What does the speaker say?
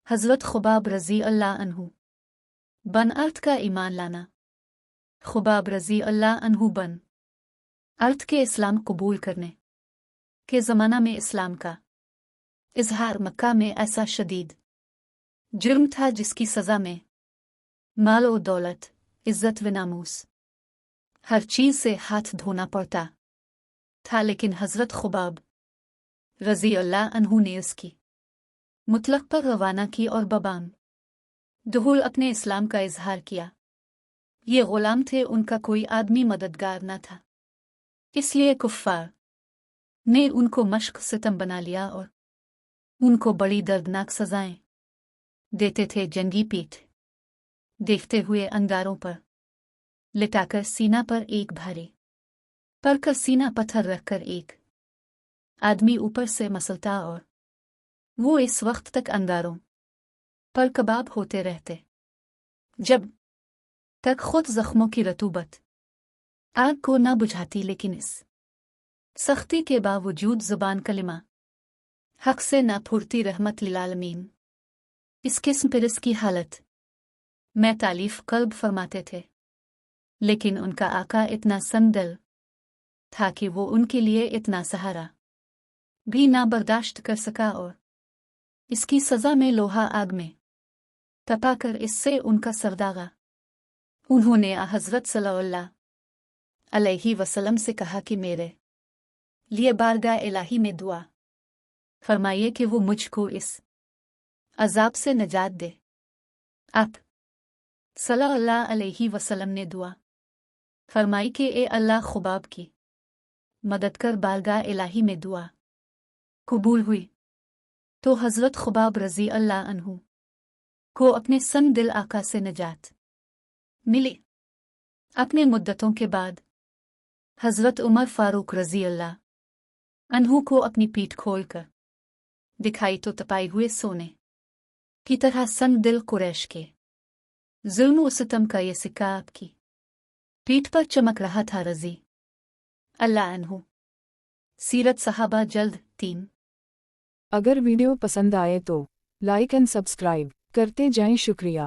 حضرت خباب رضی اللہ عنہ بن ارتھ کا ایمان لانا۔ خباب رضی اللہ عنہ بن ارتھ کے اسلام قبول کرنے کے زمانہ میں اسلام کا اظہار مکہ میں ایسا شدید جرم تھا جس کی سزا میں مال و دولت، عزت و ناموس، ہر چیز سے ہاتھ دھونا پڑتا تھا، لیکن حضرت خباب رضی اللہ عنہ نے اس کی مطلق پر روانہ کی اور ببام دہول اپنے اسلام کا اظہار کیا۔ یہ غلام تھے، ان کا کوئی آدمی مددگار نہ تھا، اس لیے کفار نے ان کو مشق ستم بنا لیا اور ان کو بڑی دردناک سزائیں دیتے تھے۔ جنگی پیٹھ دیکھتے ہوئے انگاروں پر لٹا کر سینہ پر ایک بھاری پر کر سینہ پتھر رکھ کر ایک آدمی اوپر سے مسلتا اور وہ اس وقت تک انگاروں پر کباب ہوتے رہتے جب تک خود زخموں کی رطوبت آگ کو نہ بجھاتی، لیکن اس سختی کے باوجود زبان کلمہ حق سے نہ پھرتی۔ رحمت للعالمین اس قسم پر اس کی حالت میں تالیف قلب فرماتے تھے، لیکن ان کا آقا اتنا سندل تھا کہ وہ ان کے لیے اتنا سہارا بھی نہ برداشت کر سکا اور اس کی سزا میں لوہا آگ میں تپا کر اس سے ان کا سر داغا۔ انہوں نے حضرت صلی اللہ علیہ وسلم سے کہا کہ میرے لیے بارگاہ الہی میں دعا فرمائیے کہ وہ مجھ کو اس عذاب سے نجات دے۔ آپ صلی اللہ علیہ وسلم نے دعا فرمائی کہ اے اللہ، خباب کی مدد کر۔ بارگاہ الہی میں دعا قبول ہوئی تو حضرت خباب رضی اللہ عنہ کو اپنے سن دل آقا سے نجات ملی۔ اپنے مدتوں کے بعد حضرت عمر فاروق رضی اللہ عنہ کو اپنی پیٹھ کھول کر دکھائی تو تپائے ہوئے سونے کی طرح سن دل قریش کے ظلم و ستم کا یہ سکہ آپ کی پیٹھ پر چمک رہا تھا۔ رضی اللہ عنہ سیرت صحابہ جلد 3۔ اگر ویڈیو پسند آئے تو لائک اینڈ سبسکرائب کرتے جائیں۔ شکریہ۔